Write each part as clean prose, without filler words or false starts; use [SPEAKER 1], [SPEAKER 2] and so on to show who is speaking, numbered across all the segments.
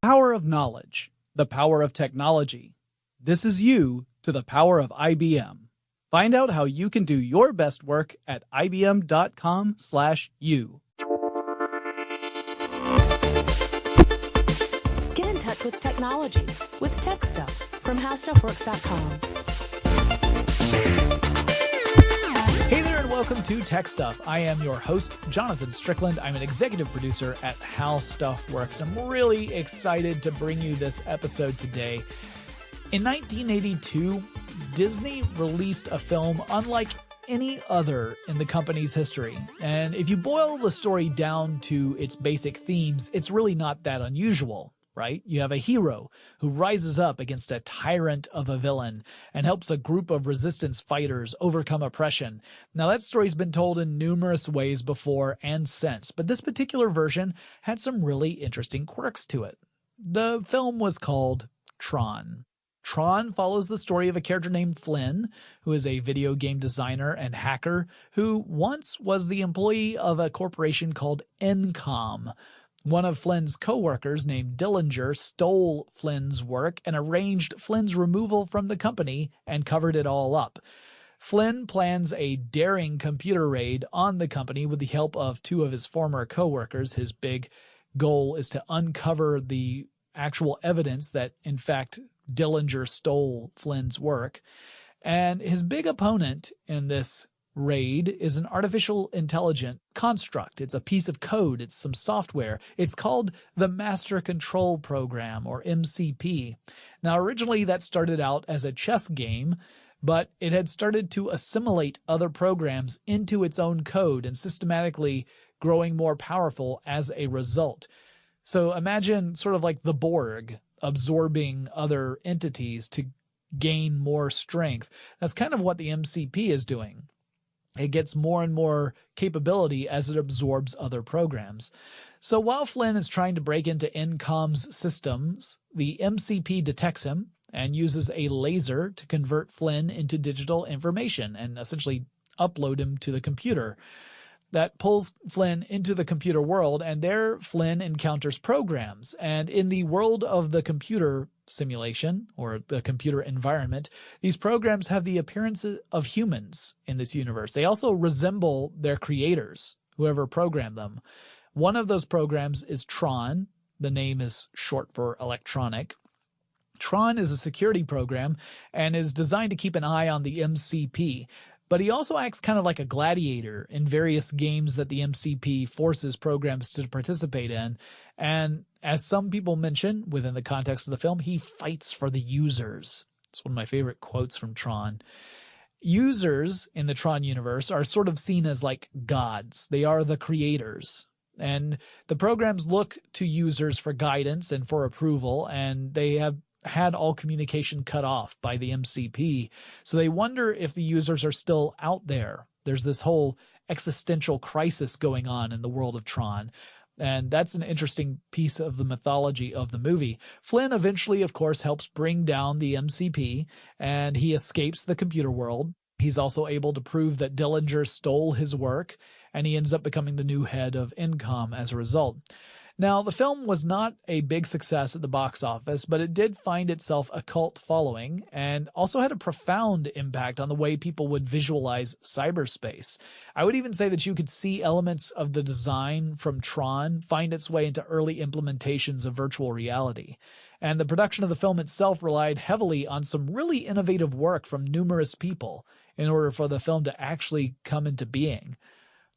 [SPEAKER 1] power of knowledge, the power of technology. This is you to the power of IBM. Find out how you can do your best work at ibm.com/you.
[SPEAKER 2] Get in touch with technology with TechStuff from HowStuffWorks.com.
[SPEAKER 1] Hey there and welcome to Tech Stuff. I am your host, Jonathan Strickland. I'm an executive producer at How Stuff Works. I'm really excited to bring you this episode today. In 1982, Disney released a film unlike any other in the company's history. And if you boil the story down to its basic themes, it's really not that unusual. Right? You have a hero who rises up against a tyrant of a villain and helps a group of resistance fighters overcome oppression. Now, that story's been told in numerous ways before and since, but this particular version had some really interesting quirks to it. The film was called Tron. Tron follows the story of a character named Flynn, who is a video game designer and hacker who once was the employee of a corporation called Encom. One of Flynn's co-workers named Dillinger stole Flynn's work and arranged Flynn's removal from the company and covered it all up. Flynn plans a daring computer raid on the company with the help of two of his former co-workers. His big goal is to uncover the actual evidence that, in fact, Dillinger stole Flynn's work. And his big opponent in this raid is an artificial intelligent construct. It's a piece of code. It's some software. It's called the Master Control Program, or MCP. Now, originally that started out as a chess game, but it had started to assimilate other programs into its own code and systematically growing more powerful as a result. So imagine sort of like the Borg absorbing other entities to gain more strength. That's kind of what the MCP is doing. It gets more and more capability as it absorbs other programs. So while Flynn is trying to break into Encom's systems, the MCP detects him and uses a laser to convert Flynn into digital information and essentially upload him to the computer. That pulls Flynn into the computer world, and there Flynn encounters programs. And in the world of the computer simulation, or the computer environment, these programs have the appearance of humans in this universe. They also resemble their creators, whoever programmed them. One of those programs is Tron. The name is short for electronic. Tron is a security program and is designed to keep an eye on the MCP. But he also acts kind of like a gladiator in various games that the MCP forces programs to participate in. And as some people mention within the context of the film, he fights for the users. It's one of my favorite quotes from Tron. Users in the Tron universe are sort of seen as like gods. They are the creators. And the programs look to users for guidance and for approval, and they have had all communication cut off by the MCP. So they wonder if the users are still out there. There's this whole existential crisis going on in the world of Tron. And that's an interesting piece of the mythology of the movie. Flynn eventually, of course, helps bring down the MCP, and he escapes the computer world. He's also able to prove that Dillinger stole his work, and he ends up becoming the new head of Encom as a result. Now, the film was not a big success at the box office, but it did find itself a cult following and also had a profound impact on the way people would visualize cyberspace. I would even say that you could see elements of the design from Tron find its way into early implementations of virtual reality. And the production of the film itself relied heavily on some really innovative work from numerous people in order for the film to actually come into being.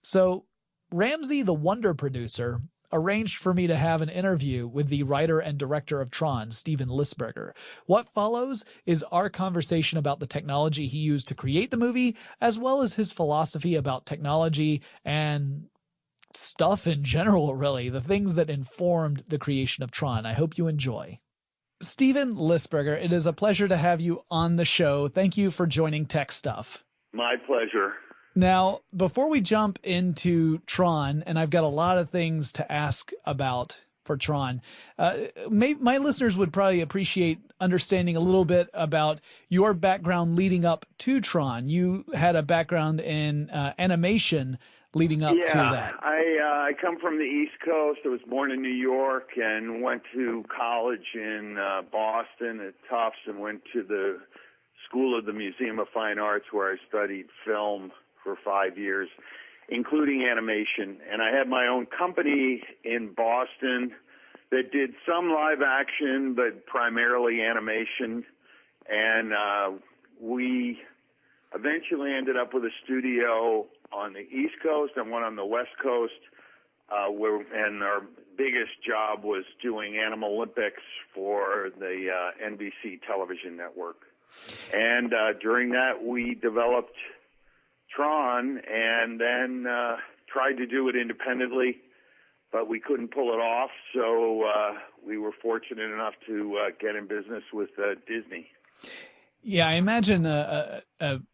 [SPEAKER 1] So, Ramsey, the Wonder producer, arranged for me to have an interview with the writer and director of Tron, Steven Lisberger. What follows is our conversation about the technology he used to create the movie, as well as his philosophy about technology and stuff in general, really, the things that informed the creation of Tron. I hope you enjoy. Steven Lisberger, it is a pleasure to have you on the show. Thank you for joining Tech Stuff.
[SPEAKER 3] My pleasure.
[SPEAKER 1] Now, before we jump into Tron, and I've got a lot of things to ask about for Tron, my listeners would probably appreciate understanding a little bit about your background leading up to Tron. You had a background in animation leading up to that?
[SPEAKER 3] I come from the East Coast. I was born in New York and went to college in Boston at Tufts and went to the School of the Museum of Fine Arts where I studied film for 5 years, including animation. And I had my own company in Boston that did some live action, but primarily animation. And we eventually ended up with a studio on the East Coast and one on the West Coast, and our biggest job was doing Animal Olympics for the NBC television network. And during that, we developed Tron and then tried to do it independently, but we couldn't pull it off, so we were fortunate enough to get in business with Disney.
[SPEAKER 1] Yeah, I imagine a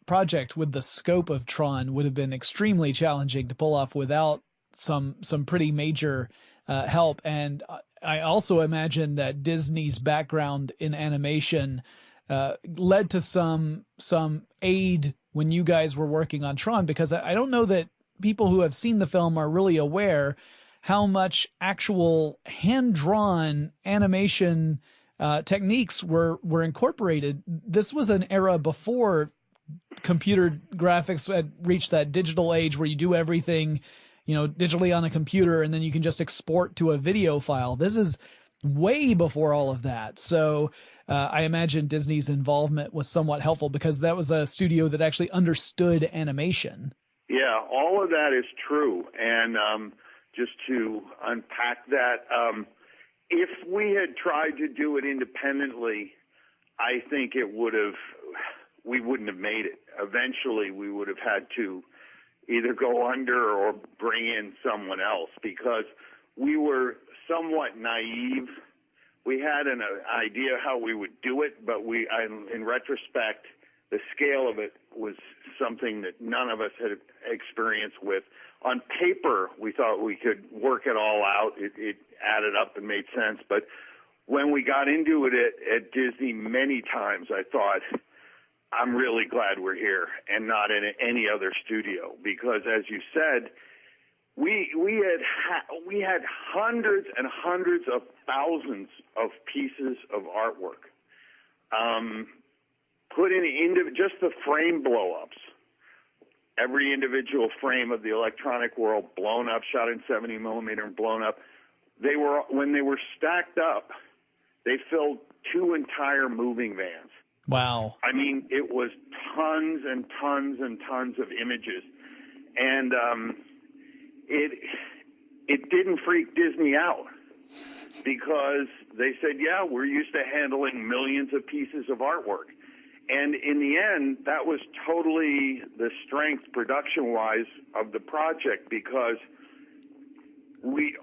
[SPEAKER 1] project with the scope of Tron would have been extremely challenging to pull off without some pretty major help. And I also imagine that Disney's background in animation led to some aid when you guys were working on Tron, because I don't know that people who have seen the film are really aware how much actual hand-drawn animation techniques were incorporated. This was an era before computer graphics had reached that digital age where you do everything, digitally on a computer, and then you can just export to a video file. This is way before all of that. So I imagine Disney's involvement was somewhat helpful because that was a studio that actually understood animation.
[SPEAKER 3] Yeah, all of that is true. And just to unpack that, if we had tried to do it independently, I think we wouldn't have made it. Eventually, we would have had to either go under or bring in someone else because we were somewhat naive. We had an idea how we would do it, but in retrospect, the scale of it was something that none of us had experience with. On paper, we thought we could work it all out. It added up and made sense. But when we got into it at Disney many times, I thought, I'm really glad we're here and not in any other studio. Because as you said, we had hundreds and hundreds of thousands of pieces of artwork. Put in just the frame blow-ups. Every individual frame of the electronic world blown up, shot in 70 millimeter and blown up. When they were stacked up, they filled 2 entire moving vans.
[SPEAKER 1] Wow.
[SPEAKER 3] I mean, it was tons and tons and tons of images. And it didn't freak Disney out because they said, yeah, we're used to handling millions of pieces of artwork. And in the end, that was totally the strength production-wise of the project because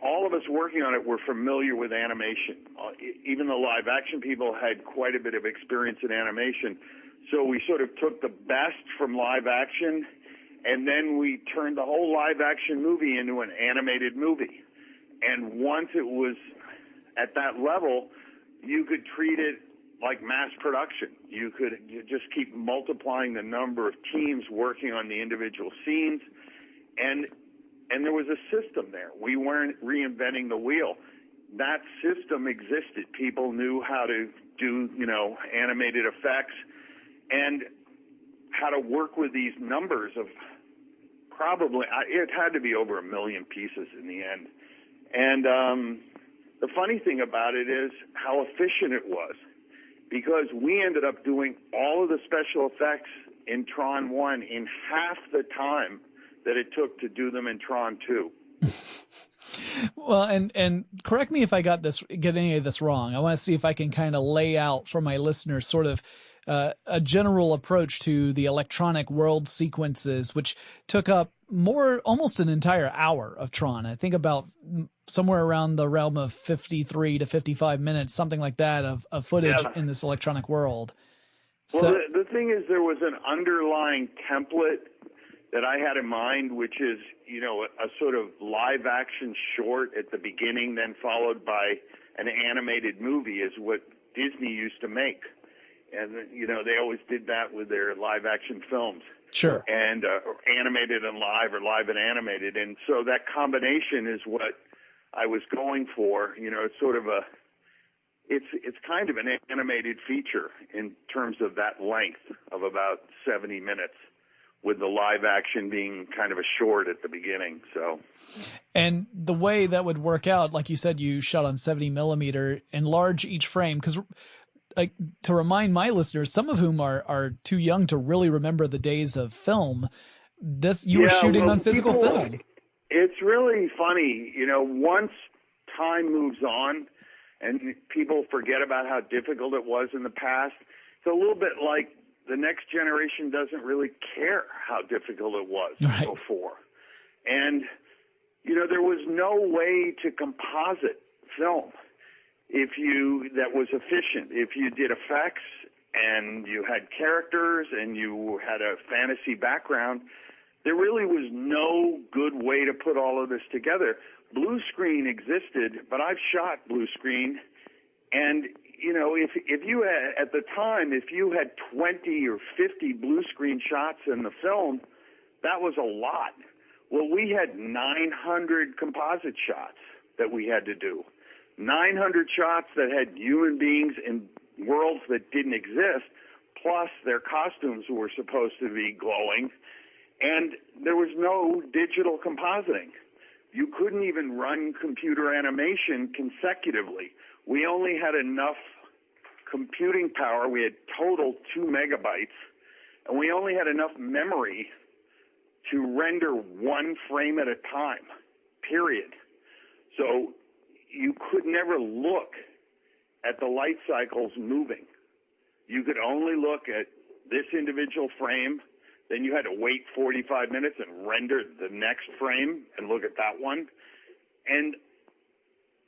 [SPEAKER 3] all of us working on it were familiar with animation. Even the live-action people had quite a bit of experience in animation. So we sort of took the best from live-action, and then we turned the whole live-action movie into an animated movie. And once it was at that level, you could treat it like mass production. You just keep multiplying the number of teams working on the individual scenes, and there was a system there. We weren't reinventing the wheel. That system existed. People knew how to do, animated effects and how to work with these numbers of it had to be over 1 million pieces in the end. And the funny thing about it is how efficient it was. Because we ended up doing all of the special effects in Tron 1 in half the time that it took to do them in Tron 2.
[SPEAKER 1] Well, and correct me if I get any of this wrong. I want to see if I can kind of lay out for my listeners sort of a general approach to the electronic world sequences, which took up almost an entire hour of Tron. I think about somewhere around the realm of 53 to 55 minutes, something like that, of footage in this electronic world.
[SPEAKER 3] Well, the thing is, there was an underlying template that I had in mind, which is, a sort of live action short at the beginning, then followed by an animated movie is what Disney used to make. And, they always did that with their live action films.
[SPEAKER 1] Sure.
[SPEAKER 3] And animated and live, or live and animated. And so that combination is what I was going for. It's sort of it's kind of an animated feature in terms of that length of about 70 minutes, with the live action being kind of a short at the beginning. So,
[SPEAKER 1] and the way that would work out, like you said, you shot on 70 millimeter, enlarge each frame, because to remind my listeners, some of whom are too young to really remember the days of film, you were shooting on physical film.
[SPEAKER 3] It's really funny, once time moves on and people forget about how difficult it was in the past, it's a little bit like the next generation doesn't really care how difficult it was before. And, there was no way to composite film that was efficient. If you did effects and you had characters and you had a fantasy background, there really was no good way to put all of this together. Blue screen existed, but I've shot blue screen, and if you had, at the time, if you had 20 or 50 blue screen shots in the film, that was a lot. Well, we had 900 composite shots that we had to do. 900 shots that had human beings in worlds that didn't exist, plus their costumes were supposed to be glowing, and there was no digital compositing. You couldn't even run computer animation consecutively. We only had enough computing power. We had total 2 megabytes, and we only had enough memory to render one frame at a time, period. So you could never look at the light cycles moving. You could only look at this individual frame, then you had to wait 45 minutes and render the next frame and look at that one. And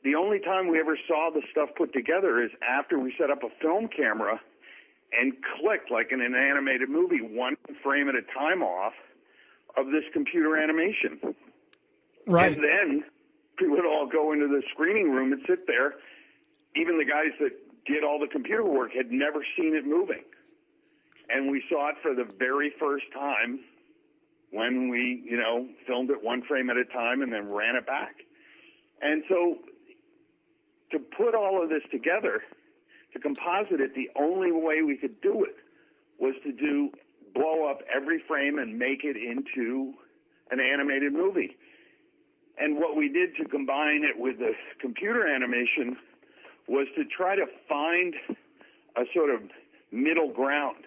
[SPEAKER 3] the only time we ever saw the stuff put together is after we set up a film camera and clicked, like in an animated movie, one frame at a time off of this computer animation.
[SPEAKER 1] Right.
[SPEAKER 3] And then we would all go into the screening room and sit there. Even the guys that did all the computer work had never seen it moving. And we saw it for the very first time when we, filmed it one frame at a time and then ran it back. And so to put all of this together, to composite it, the only way we could do it was to blow up every frame and make it into an animated movie. And what we did to combine it with the computer animation was to try to find a sort of middle ground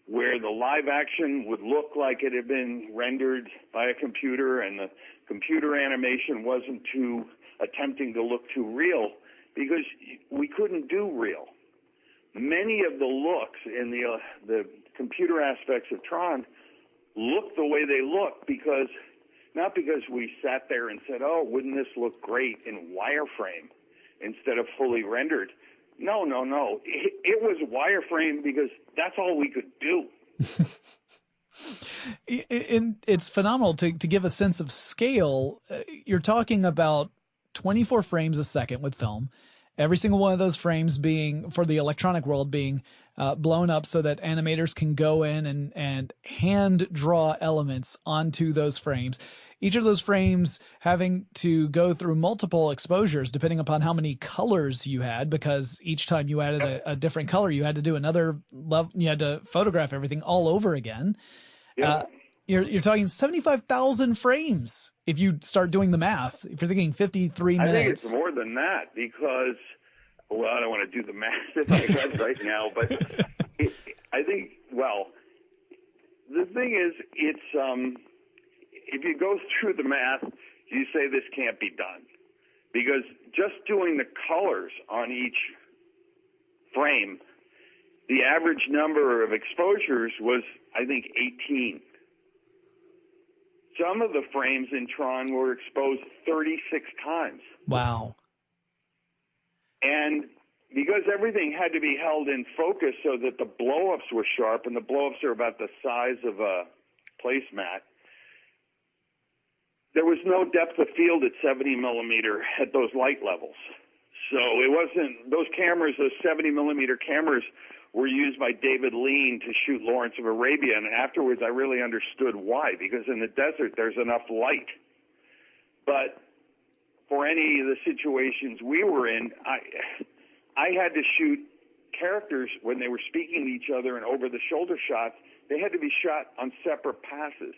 [SPEAKER 3] where the live action would look like it had been rendered by a computer and the computer animation wasn't attempting to look too real, because we couldn't do real. Many of the looks in the computer aspects of Tron look the way they look not because we sat there and said, oh, wouldn't this look great in wireframe instead of fully rendered? No. It was wireframe because that's all we could do.
[SPEAKER 1] It's phenomenal to give a sense of scale. You're talking about 24 frames a second with film. Every single one of those frames being, for the electronic world, being blown up so that animators can go in and hand draw elements onto those frames. Each of those frames having to go through multiple exposures depending upon how many colors you had, because each time you added a different color, you had to do another level. You had to photograph everything all over again. Yeah. You're talking 75,000 frames if you start doing the math. If you're thinking 53 minutes.
[SPEAKER 3] I think it's more than that because, well, I don't want to do the math in my head right now, but I think, well, the thing is, it's if you go through the math, you say this can't be done. Because just doing the colors on each frame, the average number of exposures was, I think, 18. Some of the frames in Tron were exposed 36 times.
[SPEAKER 1] Wow.
[SPEAKER 3] And because everything had to be held in focus so that the blow-ups were sharp, and the blow-ups are about the size of a placemat, there was no depth of field at 70 millimeter at those light levels. So it wasn't, those cameras, those 70 millimeter cameras were used by David Lean to shoot Lawrence of Arabia. And afterwards, I really understood why, because in the desert, there's enough light. But for any of the situations we were in, I had to shoot characters when they were speaking to each other and over-the-shoulder shots. They had to be shot on separate passes.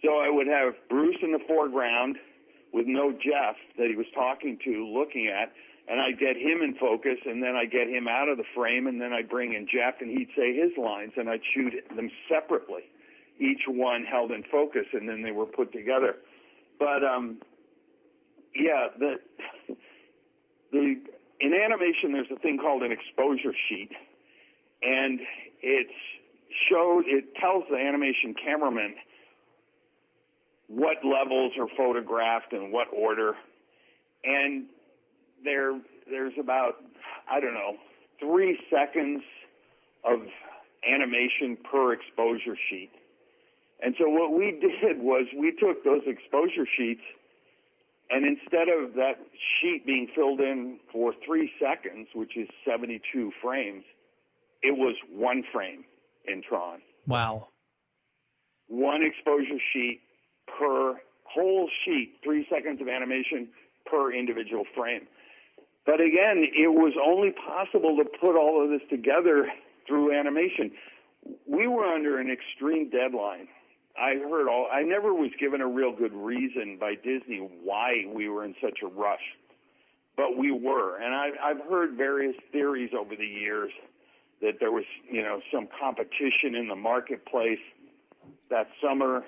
[SPEAKER 3] So I would have Bruce in the foreground with no Jeff that he was talking to, looking at, and I'd get him in focus, and then I'd get him out of the frame, and then I'd bring in Jeff, and he'd say his lines, and I'd shoot them separately, each one held in focus, and then they were put together. But, in animation, there's a thing called an exposure sheet, and it tells the animation cameraman what levels are photographed and what order. And there's about, 3 seconds of animation per exposure sheet. And so what we did was we took those exposure sheets, and instead of that sheet being filled in for 3 seconds, which is 72 frames, it was 1 frame in Tron.
[SPEAKER 1] Wow.
[SPEAKER 3] 1 exposure sheet per whole sheet, 3 seconds of animation per individual frame. But again, it was only possible to put all of this together through animation. We were under an extreme deadline. I never was given a real good reason by Disney why we were in such a rush, but we were. And I've heard various theories over the years that there was, some competition in the marketplace that summer,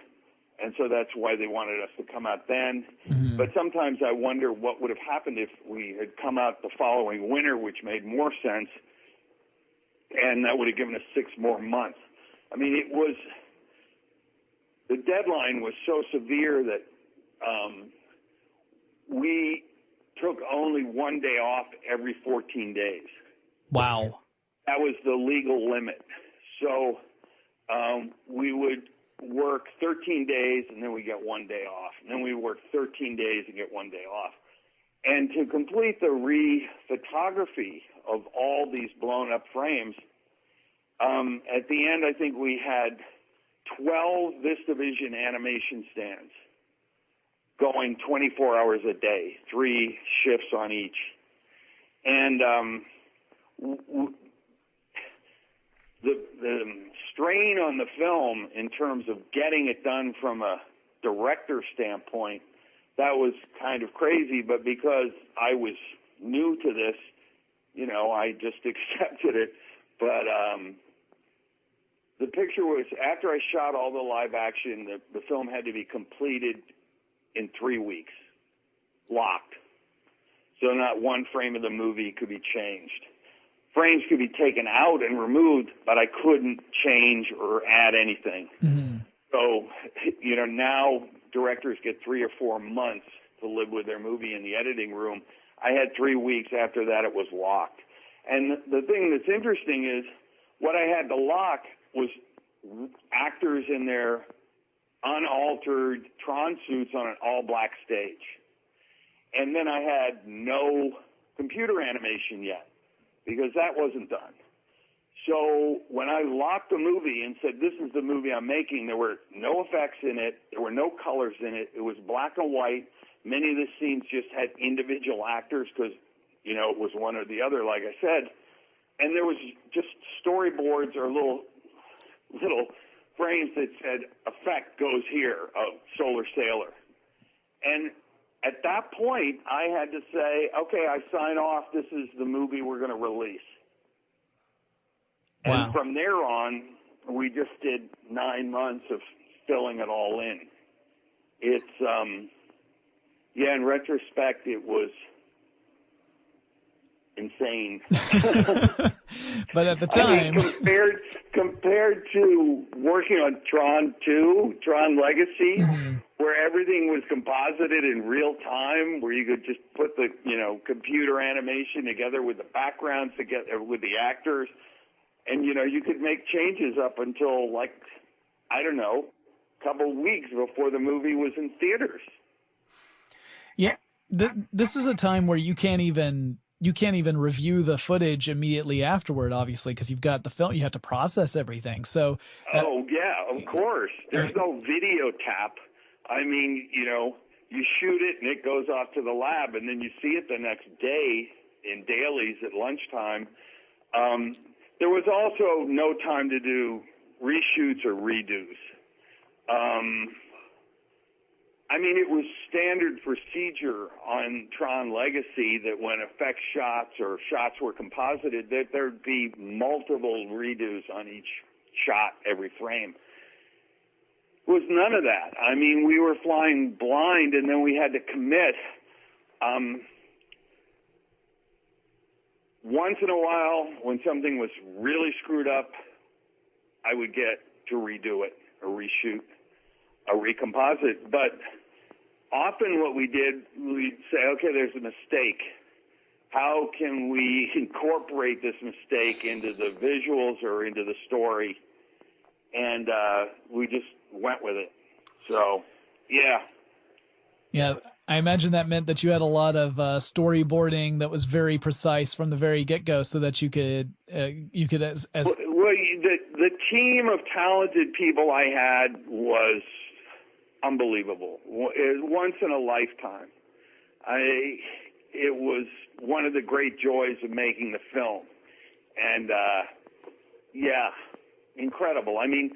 [SPEAKER 3] and so that's why they wanted us to come out then. Mm-hmm. But sometimes I wonder what would have happened if we had come out the following winter, which made more sense, and that would have given us 6 more months. I mean, the deadline was so severe that we took only 1 day off every 14 days.
[SPEAKER 1] Wow.
[SPEAKER 3] That was the legal limit. So we would work 13 days, and then we get 1 day off. And then we work 13 days and get 1 day off. And to complete the re-photography of all these blown-up frames, at the end, I think we had 12 VistaVision animation stands going 24 hours a day, 3 shifts on each. And the strain on the film in terms of getting it done from a director standpoint, that was kind of crazy. But because I was new to this, I just accepted it. But the picture was, after I shot all the live action, the film had to be completed in 3 weeks, locked. So not one frame of the movie could be changed. Frames could be taken out and removed, but I couldn't change or add anything. Mm-hmm. So, now directors get 3 or 4 months to live with their movie in the editing room. I had 3 weeks. After that, it was locked. And the thing that's interesting is what I had to lock was actors in their unaltered Tron suits on an all-black stage. And then I had no computer animation yet, because that wasn't done. So when I locked the movie and said, this is the movie I'm making, there were no effects in it. There were no colors in it. It was black and white. Many of the scenes just had individual actors because, it was one or the other, like I said. And there was just storyboards or little frames that said, effect goes here, Solar Sailor. And at that point, I had to say, okay, I sign off. This is the movie we're going to release. Wow. And from there on, we just did 9 months of filling it all in. It's, in retrospect, it was insane.
[SPEAKER 1] But at the time,
[SPEAKER 3] compared to working on Tron 2, Tron Legacy, mm-hmm. where everything was composited in real time, where you could just put the computer animation together with the backgrounds, together with the actors, and you could make changes up until a couple of weeks before the movie was in theaters.
[SPEAKER 1] Yeah, this is a time where you can't even you can't even review the footage immediately afterward, obviously, because you've got the film, you have to process everything. So,
[SPEAKER 3] oh yeah, of course. There's no video tap. I mean, you shoot it and it goes off to the lab, and then you see it the next day in dailies at lunchtime. There was also no time to do reshoots or redos. I mean, it was standard procedure on Tron Legacy that when effect shots or shots were composited, that there'd be multiple redos on each shot, every frame. It was none of that. I mean, we were flying blind, and then we had to commit. Once in a while, when something was really screwed up, I would get to redo it, or reshoot, or recomposite. But often what we did, we'd say, okay, there's a mistake. How can we incorporate this mistake into the visuals or into the story? And we just went with it. So, yeah.
[SPEAKER 1] Yeah, I imagine that meant that you had a lot of storyboarding that was very precise from the very get-go, so that you could as
[SPEAKER 3] well, the team of talented people I had was unbelievable. Once in a lifetime. It was one of the great joys of making the film, and yeah, incredible. I mean,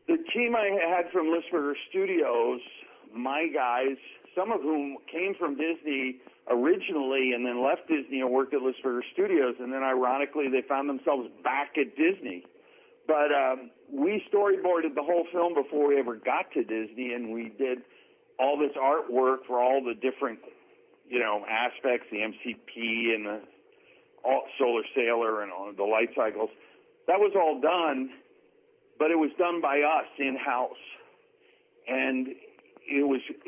[SPEAKER 3] the team I had from Lisberger Studios, my guys, some of whom came from Disney originally and then left Disney and worked at Lisberger Studios, and then ironically they found themselves back at Disney. But we storyboarded the whole film before we ever got to Disney, and we did all this artwork for all the different, aspects, the MCP and the Solar Sailor and all the light cycles. That was all done, but it was done by us in-house. And it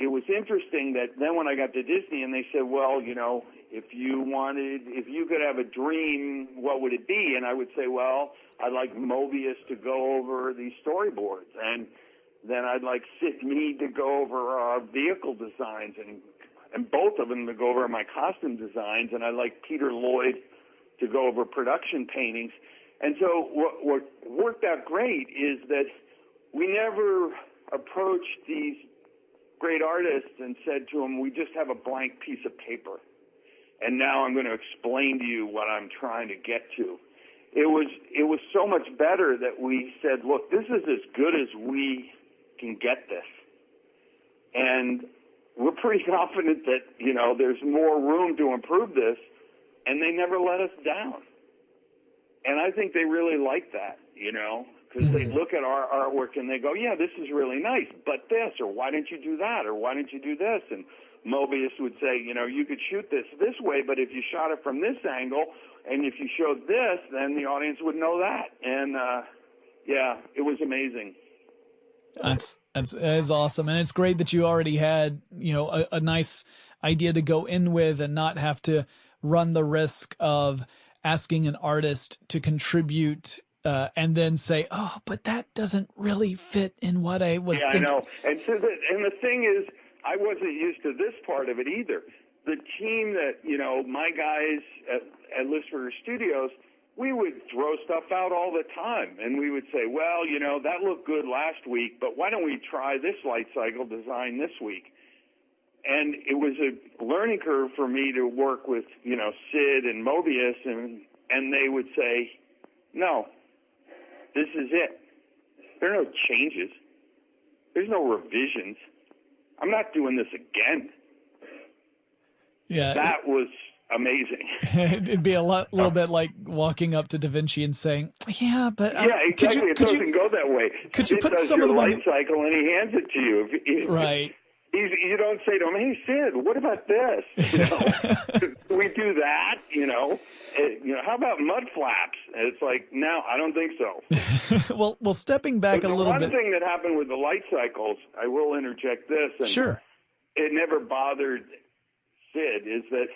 [SPEAKER 3] was interesting that then when I got to Disney and they said, well, if you could have a dream, what would it be? And I would say, well, I'd like Mobius to go over these storyboards, and then I'd like Sid Mead to go over our vehicle designs, and both of them to go over my costume designs, and I'd like Peter Lloyd to go over production paintings. And so what worked out great is that we never approached these great artists and said to them, we just have a blank piece of paper, and now I'm going to explain to you what I'm trying to get to. It was so much better that we said, look, this is as good as we can get this. And we're pretty confident that, there's more room to improve this, and they never let us down. And I think they really like that, because they look at our artwork and they go, yeah, this is really nice, but this, or why didn't you do that, or why didn't you do this? And Mobius would say, you could shoot this way, but if you shot it from this angle, and if you showed this, then the audience would know that. And, yeah, it was amazing.
[SPEAKER 1] That is awesome. And it's great that you already had, a nice idea to go in with and not have to run the risk of asking an artist to contribute and then say, oh, but that doesn't really fit in what I was thinking.
[SPEAKER 3] I know. And the thing is, I wasn't used to this part of it either. The team that, my guys at Lisberger Studios, we would throw stuff out all the time. And we would say, well, that looked good last week, but why don't we try this light cycle design this week? And it was a learning curve for me to work with, Sid and Mobius, and they would say, no, this is it. There are no changes. There's no revisions. I'm not doing this again.
[SPEAKER 1] Yeah,
[SPEAKER 3] that was amazing.
[SPEAKER 1] It'd be a little bit like walking up to Da Vinci and saying, "Yeah, but
[SPEAKER 3] yeah, exactly. It doesn't go that way.
[SPEAKER 1] Could you put some of the
[SPEAKER 3] light cycle and he hands it to you?
[SPEAKER 1] Right.
[SPEAKER 3] You don't say to him, "Hey, Sid, what about this?" We do that. How about mud flaps? And it's like, no, I don't think so.
[SPEAKER 1] well, stepping back a little bit.
[SPEAKER 3] The one thing that happened with the light cycles, I will interject this. And
[SPEAKER 1] sure.
[SPEAKER 3] It never bothered Sid, is that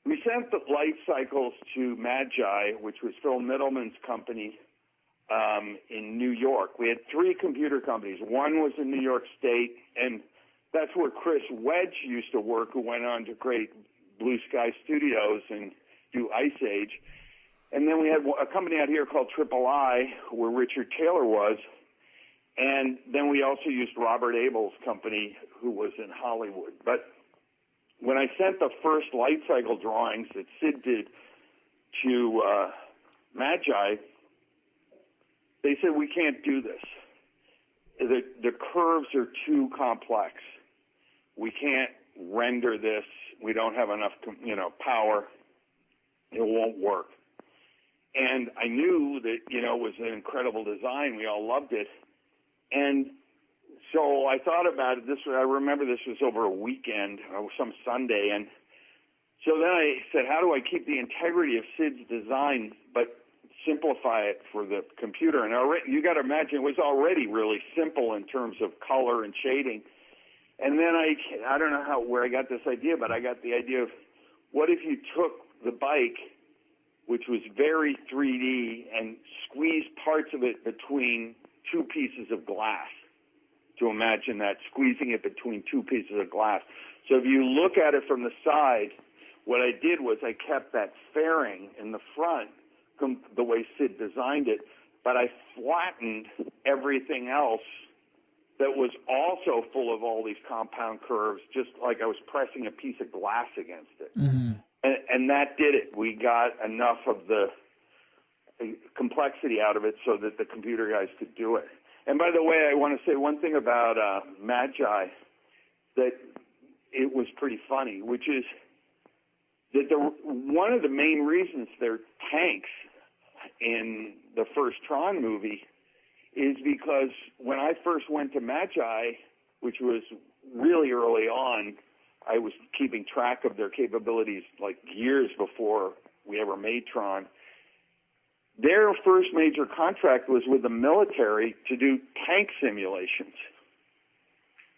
[SPEAKER 3] we sent the light cycles to Magi, which was Phil Middleman's company in New York. We had 3 computer companies. One was in New York State, and that's where Chris Wedge used to work, who went on to create Blue Sky Studios and do Ice Age. And then we had a company out here called Triple I, where Richard Taylor was. And then we also used Robert Abel's company, who was in Hollywood. But when I sent the first light cycle drawings that Sid did to Magi, they said, we can't do this. The curves are too complex. We can't render this. We don't have enough, power. It won't work. And I knew that, it was an incredible design. We all loved it. And so I thought about it. I remember this was over a weekend, or some Sunday. And so then I said, how do I keep the integrity of Sid's design, but simplify it for the computer? And you got to imagine, it was already really simple in terms of color and shading. And then I don't know where I got this idea, but I got the idea of, what if you took the bike, which was very 3D, and squeezed parts of it between two pieces of glass? To imagine that, squeezing it between two pieces of glass. So if you look at it from the side, what I did was I kept that fairing in the front the way Sid designed it, but I flattened everything else that was also full of all these compound curves, just like I was pressing a piece of glass against it.
[SPEAKER 1] Mm-hmm.
[SPEAKER 3] And that did it. We got enough of the complexity out of it so that the computer guys could do it. And by the way, I want to say one thing about Magi, that it was pretty funny, which is that one of the main reasons they're tanks in the first Tron movie is because when I first went to Magi, which was really early on, I was keeping track of their capabilities like years before we ever made Tron. Their first major contract was with the military to do tank simulations.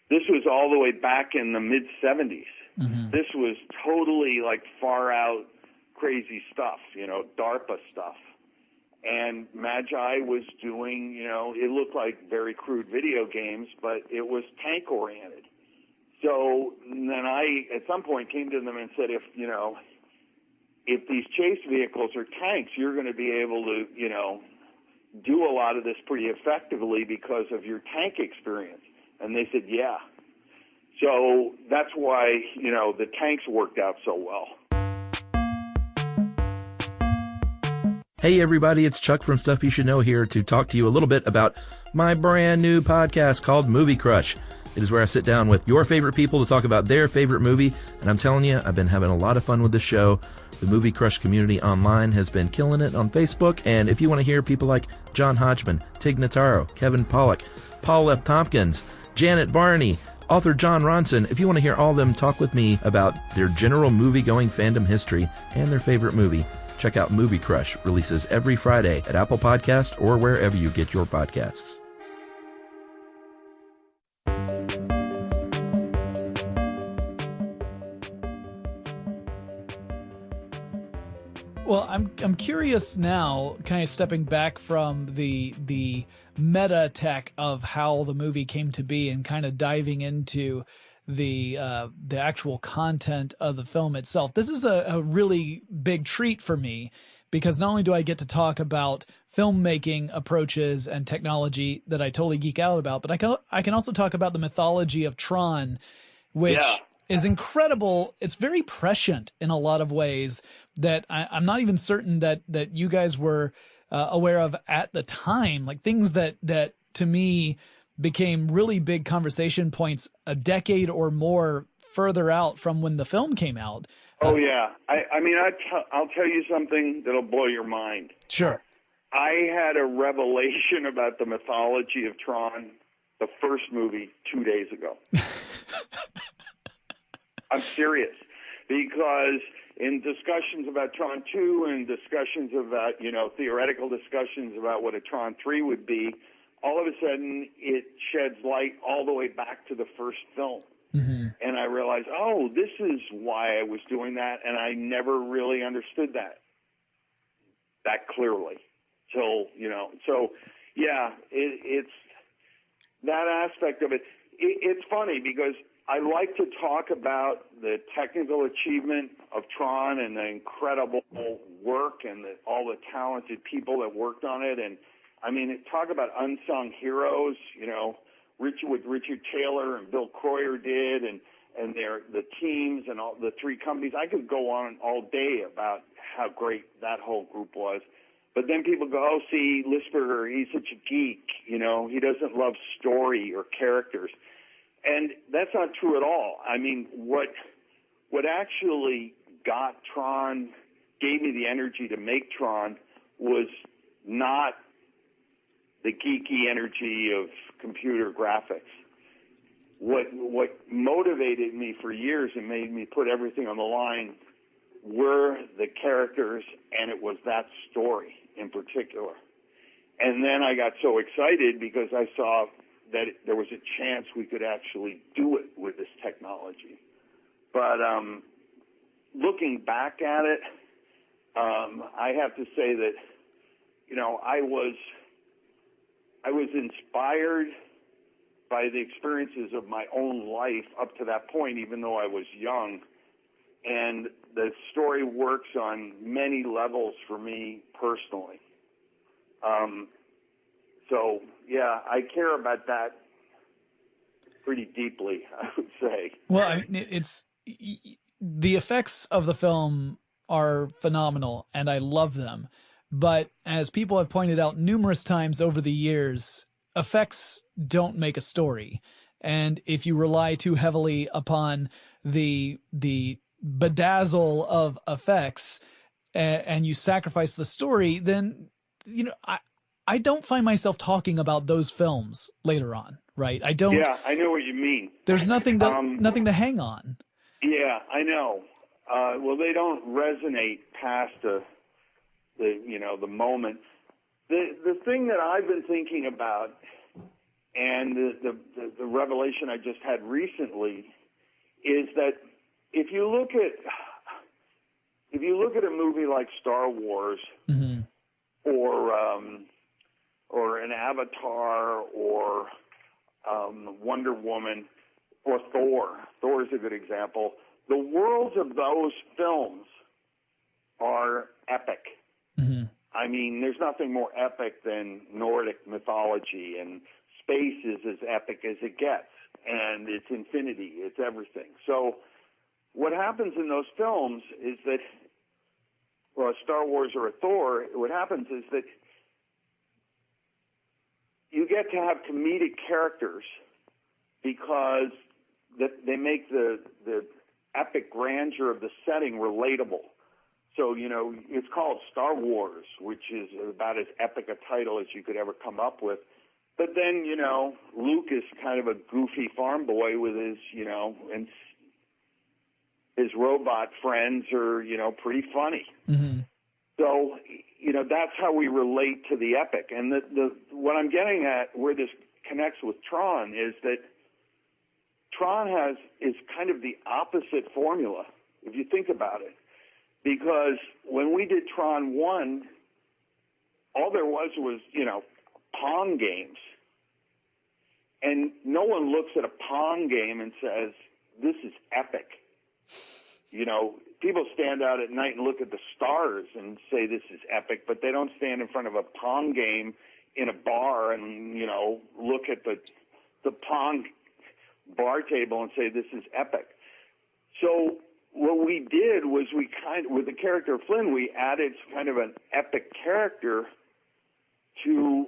[SPEAKER 3] This was all the way back in the mid-'70s. Mm-hmm. This was totally like far out crazy stuff, DARPA stuff. And Magi was doing, it looked like very crude video games, but it was tank-oriented. So then I, at some point, came to them and said, if these chase vehicles are tanks, you're going to be able to, do a lot of this pretty effectively because of your tank experience. And they said, yeah. So that's why, the tanks worked out so well.
[SPEAKER 4] Hey everybody, it's Chuck from Stuff You Should Know here to talk to you a little bit about my brand new podcast called Movie Crush. It is where I sit down with your favorite people to talk about their favorite movie, and I'm telling you, I've been having a lot of fun with the show. The Movie Crush community online has been killing it on Facebook, and if you want to hear people like John Hodgman, Tig Notaro, Kevin Pollak, Paul F. Tompkins, Janet Varney, author John Ronson, if you want to hear all of them talk with me about their general movie-going fandom history and their favorite movie, check out Movie Crush, releases every Friday at Apple Podcast or wherever you get your podcasts.
[SPEAKER 1] Well, I'm curious now, kind of stepping back from the meta tech of how the movie came to be and kind of diving into the actual content of the film itself. This is a really big treat for me, because not only do I get to talk about filmmaking approaches and technology that I totally geek out about, but I can also talk about the mythology of Tron, which is incredible. It's very prescient in a lot of ways that I'm not even certain that you guys were aware of at the time, like things that to me became really big conversation points a decade or more further out from when the film came out.
[SPEAKER 3] Oh, yeah. I mean, I'll tell you something that'll blow your mind.
[SPEAKER 1] Sure.
[SPEAKER 3] I had a revelation about the mythology of Tron, the first movie, 2 days ago. I'm serious. Because in discussions about Tron 2 and discussions about, theoretical discussions about what a Tron 3 would be, all of a sudden it sheds light all the way back to the first film. Mm-hmm. And I realized, this is why I was doing that, and I never really understood that clearly. So, it's that aspect of it. it's funny because I like to talk about the technical achievement of Tron and the incredible work and all the talented people that worked on it. And I mean, talk about unsung heroes, you know, what Richard Taylor and Bill Croyer did, and the teams and all the three companies. I could go on all day about how great that whole group was. But then people go, oh, see, Lisberger, he's such a geek, you know, he doesn't love story or characters. And that's not true at all. I mean, what actually got Tron, gave me the energy to make Tron, was not the geeky energy of computer graphics. What motivated me for years and made me put everything on the line were the characters, and it was that story in particular. And then I got so excited because I saw that there was a chance we could actually do it with this technology. But looking back at it, I have to say that, you know, I was inspired by the experiences of my own life up to that point, even though I was young. And the story works on many levels for me personally. So, yeah, I care about that pretty deeply, I would say.
[SPEAKER 1] Well, I mean, it's the effects of the film are phenomenal, and I love them. But as people have pointed out numerous times over the years, effects don't make a story. And if you rely too heavily upon the bedazzle of effects and you sacrifice the story, then, you know, I don't find myself talking about those films later on, right? I don't.
[SPEAKER 3] Yeah, I know what you mean.
[SPEAKER 1] There's nothing to hang on.
[SPEAKER 3] Yeah, I know. Well, they don't resonate past the moment. The thing that I've been thinking about, and the revelation I just had recently, is that if you look at a movie like Star Wars,
[SPEAKER 1] mm-hmm.
[SPEAKER 3] or an Avatar, or Wonder Woman, or Thor. Thor is a good example. The worlds of those films are epic.
[SPEAKER 1] Mm-hmm.
[SPEAKER 3] I mean, there's nothing more epic than Nordic mythology, and space is as epic as it gets, and it's infinity, it's everything. So what happens in those films is that, well, a Star Wars or a Thor, what happens is that you get to have comedic characters because they make the epic grandeur of the setting relatable. So, you know, it's called Star Wars, which is about as epic a title as you could ever come up with. But then, you know, Luke is kind of a goofy farm boy with his, you know, and his robot friends are, you know, pretty funny.
[SPEAKER 1] Mm-hmm.
[SPEAKER 3] So, you know, that's how we relate to the epic. And what I'm getting at, where this connects with Tron, is that Tron is kind of the opposite formula, if you think about it. Because when we did Tron 1, all there was, you know, Pong games. And no one looks at a Pong game and says, this is epic. You know, people stand out at night and look at the stars and say this is epic, but they don't stand in front of a Pong game in a bar and, you know, look at the Pong bar table and say this is epic. So what we did was with the character of Flynn, we added kind of an epic character to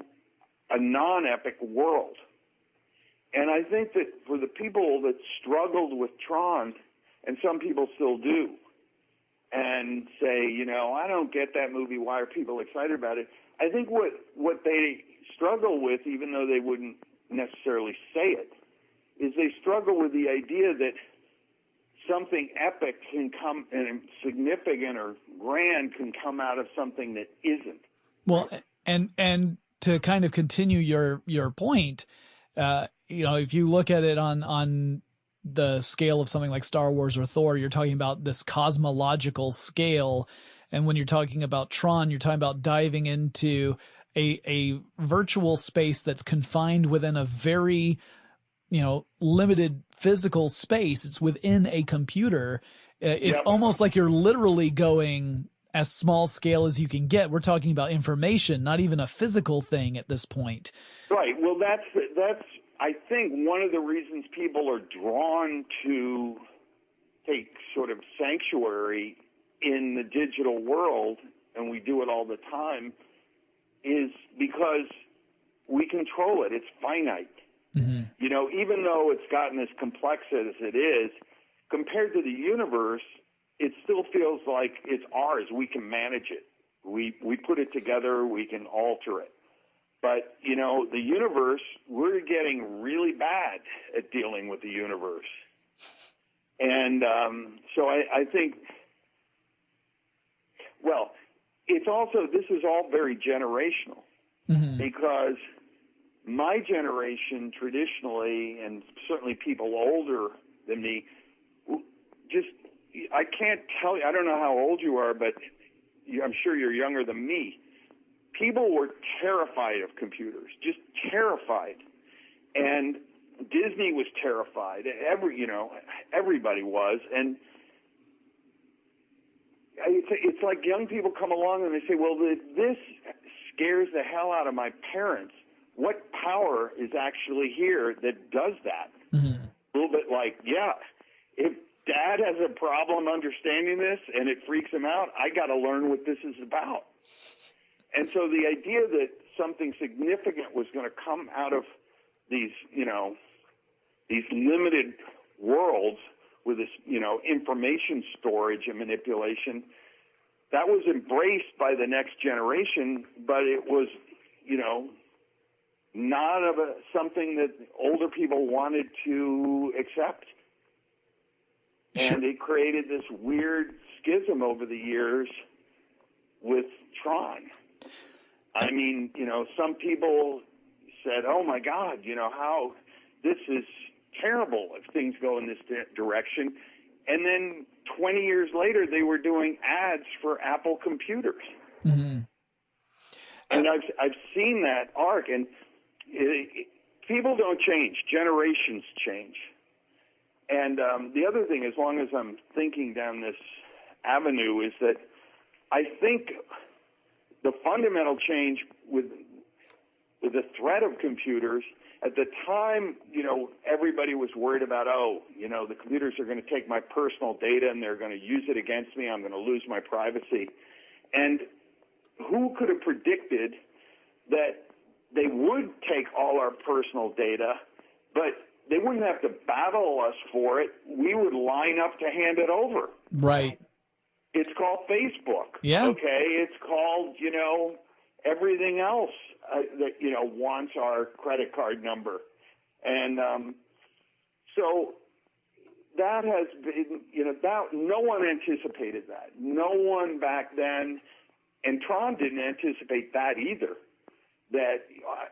[SPEAKER 3] a non-epic world. And I think that for the people that struggled with Tron, and some people still do, and say, you know, I don't get that movie, why are people excited about it? I think what they struggle with, even though they wouldn't necessarily say it, is they struggle with the idea that something epic can come, and significant or grand can come out of something that isn't.
[SPEAKER 1] Well, and to kind of continue your point, you know, if you look at it on the scale of something like Star Wars or Thor, you're talking about this cosmological scale. And when you're talking about Tron, you're talking about diving into a virtual space that's confined within a very limited physical space. It's within a computer. It's
[SPEAKER 3] Yep.
[SPEAKER 1] almost like you're literally going as small scale as you can get. We're talking about information, not even a physical thing at this point.
[SPEAKER 3] Right. Well, that's I think one of the reasons people are drawn to take sort of sanctuary in the digital world, and we do it all the time, is because we control it. It's finite.
[SPEAKER 1] Mm-hmm.
[SPEAKER 3] Even though it's gotten as complex as it is, compared to the universe, it still feels like it's ours. We can manage it. We put it together. We can alter it. But, the universe, we're getting really bad at dealing with the universe. And so I think, well, it's also, this is all very generational, mm-hmm. because my generation traditionally, and certainly people older than me, I can't tell you, I don't know how old you are, but I'm sure you're younger than me. People were terrified of computers, just terrified. And Disney was terrified. Everybody was. And it's like young people come along and they say, well, this scares the hell out of my parents. What power is actually here that does that? Mm-hmm. A little bit like, yeah, if Dad has a problem understanding this and it freaks him out, I got to learn what this is about. And so the idea that something significant was going to come out of these limited worlds with this, information storage and manipulation, that was embraced by the next generation, but it was, not something that older people wanted to accept. And it created this weird schism over the years with Tron. I mean, some people said, oh, my God, how this is terrible if things go in this direction. And then 20 years later, they were doing ads for Apple computers. Mm-hmm. And I've seen that arc. And people don't change. Generations change. And the other thing, as long as I'm thinking down this avenue, is that I think the fundamental change with the threat of computers, at the time, everybody was worried about, the computers are going to take my personal data and they're going to use it against me. I'm going to lose my privacy. And who could have predicted that they would take all our personal data, but they wouldn't have to battle us for it. We would line up to hand it over.
[SPEAKER 1] Right.
[SPEAKER 3] It's called Facebook.
[SPEAKER 1] Yeah.
[SPEAKER 3] Okay. It's called, everything else that, wants our credit card number. And so that has been, that no one anticipated that. No one back then, and Tron didn't anticipate that either. That,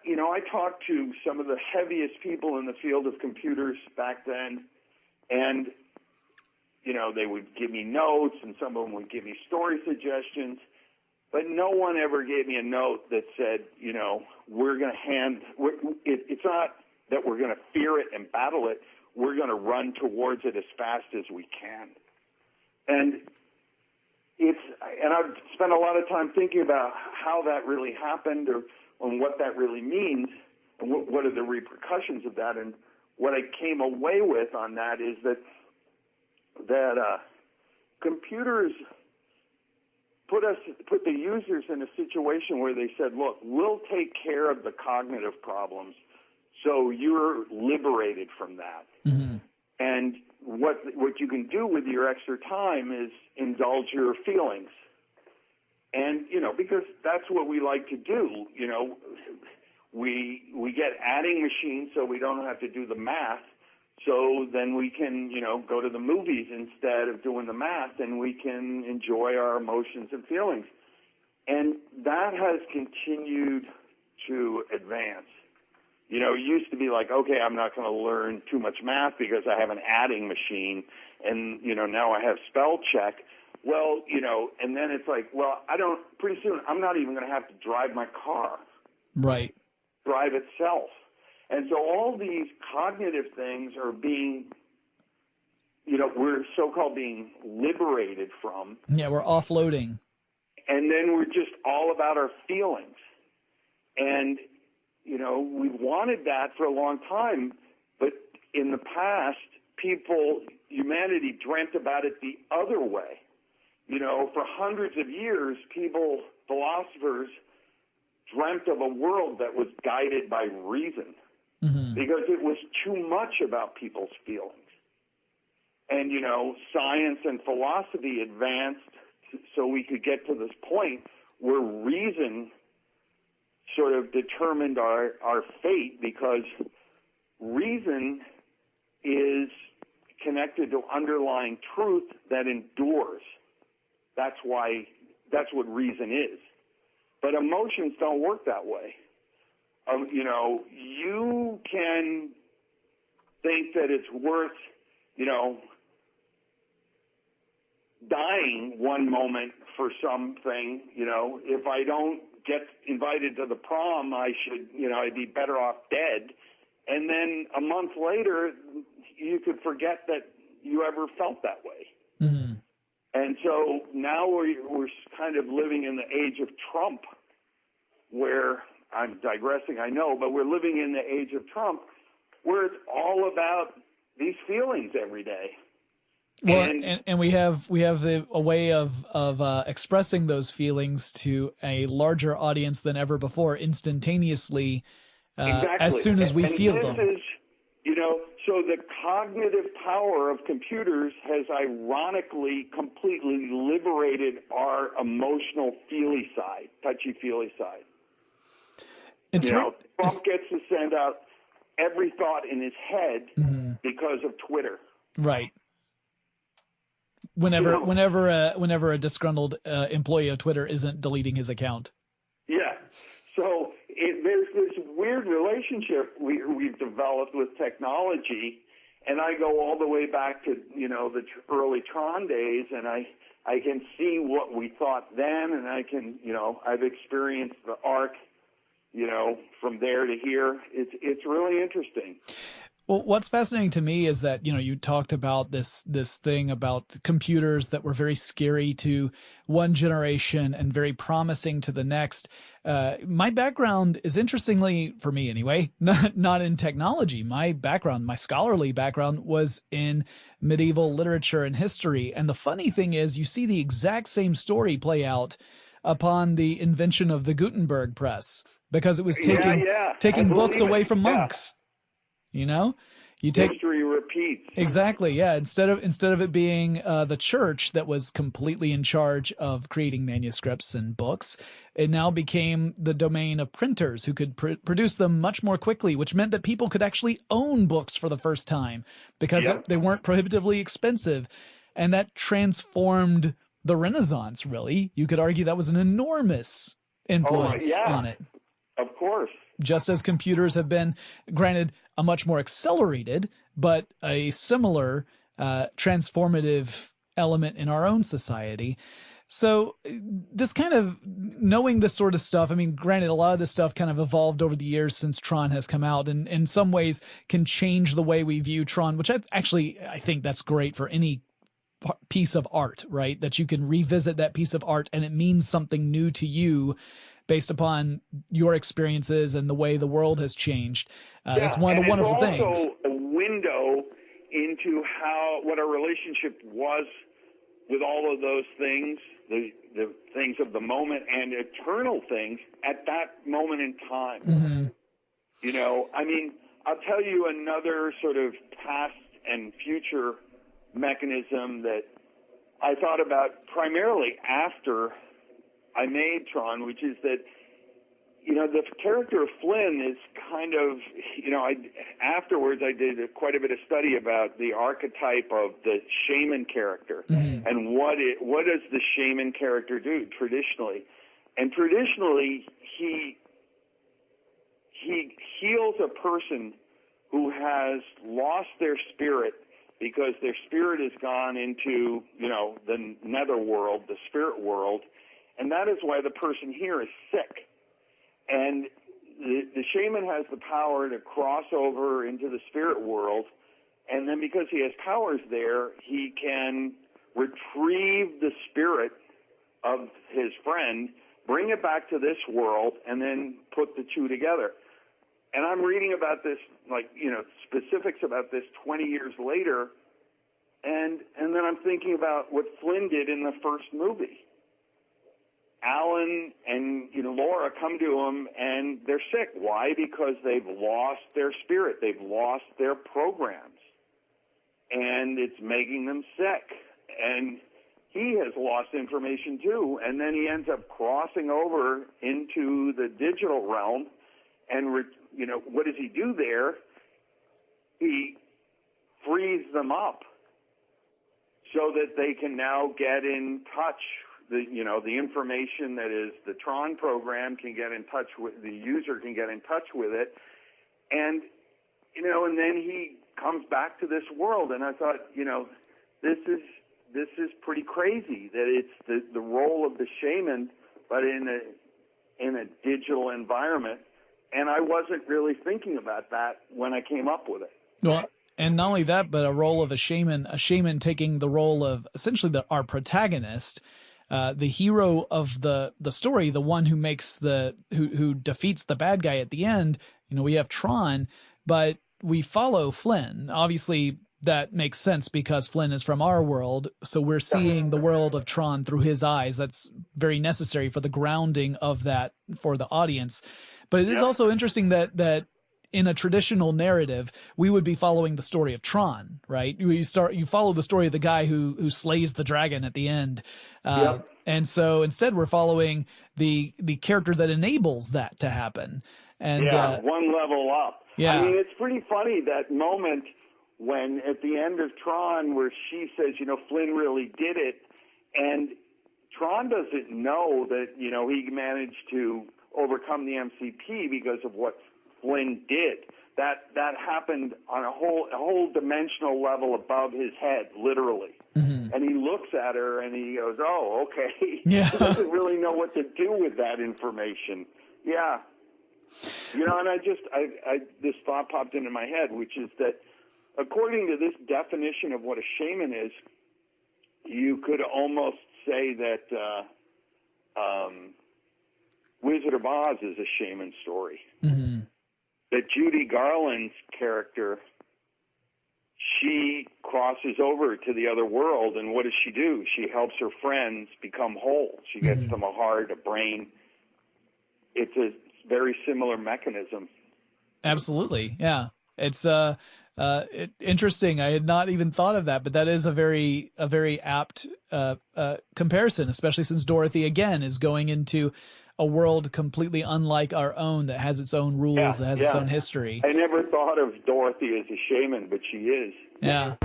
[SPEAKER 3] I talked to some of the heaviest people in the field of computers back then, and, they would give me notes, and some of them would give me story suggestions, but no one ever gave me a note that said, we're going to it's not that we're going to fear it and battle it, we're going to run towards it as fast as we can. And I've spent a lot of time thinking about how that really happened, or what that really means, and what are the repercussions of that. And what I came away with on that is that computers put the users in a situation where they said, look, we'll take care of the cognitive problems, so you're liberated from that. Mm-hmm. And what you can do with your extra time is indulge your feelings. And, because that's what we like to do, we get adding machines so we don't have to do the math. So then we can, go to the movies instead of doing the math, and we can enjoy our emotions and feelings. And that has continued to advance. It used to be like, okay, I'm not going to learn too much math because I have an adding machine, and, now I have spell check. Well, and then it's like, well, pretty soon I'm not even going to have to drive my car.
[SPEAKER 1] Right.
[SPEAKER 3] Drive itself. And so all these cognitive things are being, we're so-called being liberated from.
[SPEAKER 1] Yeah, we're offloading.
[SPEAKER 3] And then we're just all about our feelings. And, we've wanted that for a long time, but in the past, humanity dreamt about it the other way. For hundreds of years, philosophers dreamt of a world that was guided by reason because it was too much about people's feelings. And, science and philosophy advanced so we could get to this point where reason sort of determined our fate, because reason is connected to underlying truth that endures. That's what reason is. But emotions don't work that way. You can think that it's worth, dying one moment for something. If I don't get invited to the prom, I'd be better off dead. And then a month later, you could forget that you ever felt that way.
[SPEAKER 1] Mm-hmm.
[SPEAKER 3] And so now we're kind of living in the age of Trump, where, I'm digressing, I know, but we're living in the age of Trump, where it's all about these feelings every day.
[SPEAKER 1] Well, and we have a way of expressing those feelings to a larger audience than ever before, instantaneously,
[SPEAKER 3] exactly.
[SPEAKER 1] As soon as we feel them.
[SPEAKER 3] So the cognitive power of computers has ironically completely liberated our emotional feely side, touchy-feely side. Trump gets to send out every thought in his head because of Twitter.
[SPEAKER 1] Right. Whenever a disgruntled employee of Twitter isn't deleting his account.
[SPEAKER 3] Yeah. So there's this weird relationship we've developed with technology, and I go all the way back to the early Tron days, and I can see what we thought then, and I can I've experienced the arc from there to here. It's really interesting.
[SPEAKER 1] Well, what's fascinating to me is that, you talked about this thing about computers that were very scary to one generation and very promising to the next. My background is, interestingly, for me anyway, not in technology. My scholarly background was in medieval literature and history. And the funny thing is, you see the exact same story play out upon the invention of the Gutenberg press, because it was taking books away from monks.
[SPEAKER 3] History repeats.
[SPEAKER 1] Exactly. Yeah. Instead of it being the church that was completely in charge of creating manuscripts and books, it now became the domain of printers who could produce them much more quickly, which meant that people could actually own books for the first time because they weren't prohibitively expensive. And that transformed the Renaissance, really. You could argue that was an enormous influence on it.
[SPEAKER 3] Of course.
[SPEAKER 1] Just as computers have been, granted, a much more accelerated, but a similar transformative element in our own society. So this kind of knowing this sort of stuff, I mean, granted, a lot of this stuff kind of evolved over the years since Tron has come out, and in some ways can change the way we view Tron, which I think that's great for any piece of art, right? That you can revisit that piece of art and it means something new to you based upon your experiences and the way the world has changed. That's one of the wonderful things.
[SPEAKER 3] It's also a window into what our relationship was with all of those things, the things of the moment and eternal things at that moment in time.
[SPEAKER 1] Mm-hmm.
[SPEAKER 3] I'll tell you another sort of past and future mechanism that I thought about primarily after I made Tron, which is that, the character of Flynn is kind of, afterwards I did quite a bit of study about the archetype of the shaman character and what does the shaman character do traditionally. And traditionally, he heals a person who has lost their spirit because their spirit has gone into, the netherworld, the spirit world, and that is why the person here is sick. And the shaman has the power to cross over into the spirit world, and then because he has powers there, he can retrieve the spirit of his friend, bring it back to this world, and then put the two together. And I'm reading about this, specifics about this 20 years later, and then I'm thinking about what Flynn did in the first movie. Alan and Laura come to him, and they're sick. Why? Because they've lost their spirit. They've lost their programs, and it's making them sick. And he has lost information too, and then he ends up crossing over into the digital realm, and what does he do there? He frees them up so that they can now get in touch. The information that is the Tron program can get in touch with, the user can get in touch with it, and and then he comes back to this world, and I thought, this is pretty crazy that it's the role of the shaman, but in a digital environment. And I wasn't really thinking about that when I came up with it.
[SPEAKER 1] Well, and not only that, but a role of a shaman taking the role of essentially our protagonist, the hero of the story, the one who makes who defeats the bad guy at the end. We have Tron, but we follow Flynn. Obviously, that makes sense because Flynn is from our world, so we're seeing the world of Tron through his eyes. That's very necessary for the grounding of that for the audience. But it is also interesting that in a traditional narrative, we would be following the story of Tron, right? You follow the story of the guy who slays the dragon at the end. And so instead we're following the character that enables that to happen. And
[SPEAKER 3] one level up.
[SPEAKER 1] Yeah.
[SPEAKER 3] I mean, it's pretty funny, that moment when at the end of Tron where she says, Flynn really did it, and Tron doesn't know that, he managed to overcome the MCP because of what Flynn did. That happened on a whole dimensional level above his head, literally. Mm-hmm. And he looks at her and he goes, "Oh, okay." Yeah. He doesn't really know what to do with that information. Yeah. And this thought popped into my head, which is that according to this definition of what a shaman is, you could almost say that Wizard of Oz is a shaman story. Mm-hmm. That Judy Garland's character, she crosses over to the other world, and what does she do? She helps her friends become whole. She gets them a heart, a brain. It's a very similar mechanism. Absolutely,
[SPEAKER 1] yeah. It's interesting. I had not even thought of that, but that is a very apt comparison, especially since Dorothy again is going into a world completely unlike our own that has its own rules, that has its own history.
[SPEAKER 3] I never thought of Dorothy as a shaman, but she is.
[SPEAKER 1] Yeah.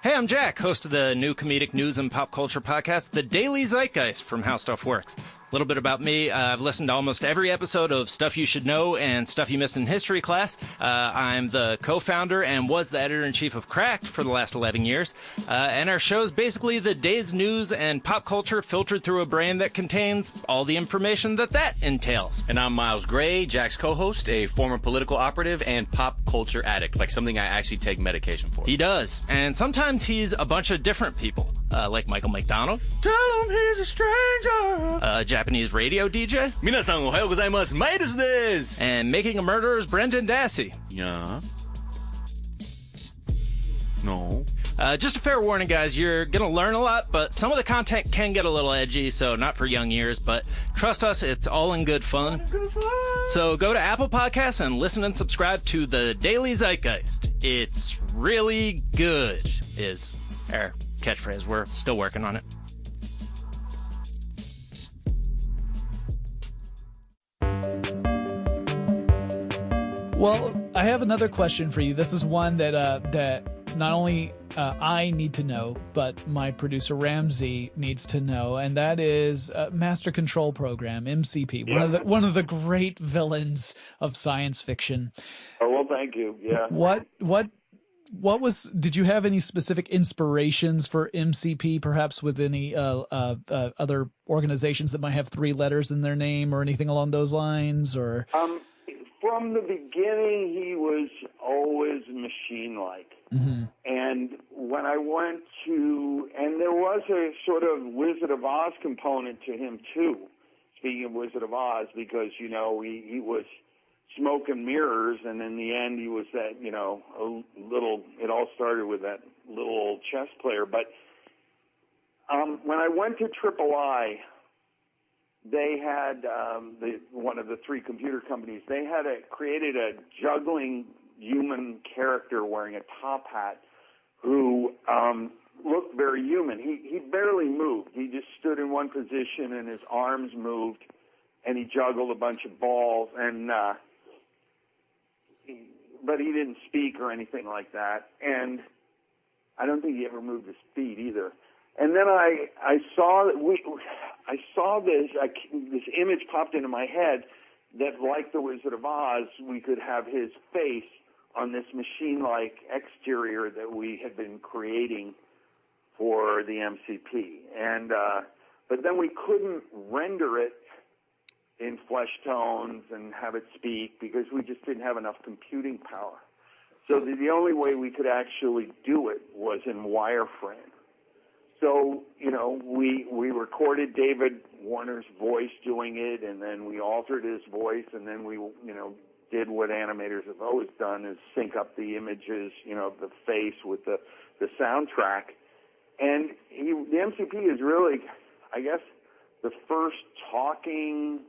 [SPEAKER 5] Hey, I'm Jack, host of the new comedic news and pop culture podcast, The Daily Zeitgeist from How Stuff Works. A little bit about me. I've listened to almost every episode of Stuff You Should Know and Stuff You Missed in History Class. I'm the co-founder and was the editor-in-chief of Cracked for the last 11 years. And our show is basically the day's news and pop culture filtered through a brain that contains all the information that entails.
[SPEAKER 6] And I'm Miles Gray, Jack's co-host, a former political operative and pop culture addict, like something I actually take medication for.
[SPEAKER 5] He does. And sometimes he's a bunch of different people, like Michael McDonald.
[SPEAKER 6] Tell him he's a stranger.
[SPEAKER 5] Japanese radio DJ.
[SPEAKER 6] 皆さんおはようございます。マイルスです。
[SPEAKER 5] And Making a Murderer's Brendan Dassey.
[SPEAKER 6] Yeah. No.
[SPEAKER 5] Just a fair warning, guys, you're going to learn a lot, but some of the content can get a little edgy, so not for young ears, but trust us, it's all in good fun. So go to Apple Podcasts and listen and subscribe to The Daily Zeitgeist. It's really good, is our catchphrase. We're still working on it.
[SPEAKER 1] Well, I have another question for you. This is one that not only I need to know, but my producer Ramsey needs to know, and that is Master Control Program, MCP, one of the great villains of science fiction.
[SPEAKER 3] Oh, well, thank you. Yeah.
[SPEAKER 1] What Did you have any specific inspirations for MCP, perhaps with any other organizations that might have 3 letters in their name or anything along those lines? Or
[SPEAKER 3] from the beginning, he was always machine-like.
[SPEAKER 1] Mm-hmm.
[SPEAKER 3] And when I went and there was a sort of Wizard of Oz component to him too, speaking of Wizard of Oz, because, he was smoke and mirrors, and in the end he was that, it all started with that little old chess player. But when I went to III, they had, one of the 3 computer companies, they had created a juggling human character wearing a top hat who looked very human. He barely moved. He just stood in one position and his arms moved, and he juggled a bunch of balls, and but he didn't speak or anything like that. And I don't think he ever moved his feet either. And then I saw this image popped into my head that, like the Wizard of Oz, we could have his face on this machine-like exterior that we had been creating for the MCP. And but then we couldn't render it in flesh tones and have it speak because we just didn't have enough computing power. So the only way we could actually do it was in wireframe. So, we recorded David Warner's voice doing it, and then we altered his voice, and then we, did what animators have always done, is sync up the images, the face with the soundtrack. And the MCP is really, I guess, the first talking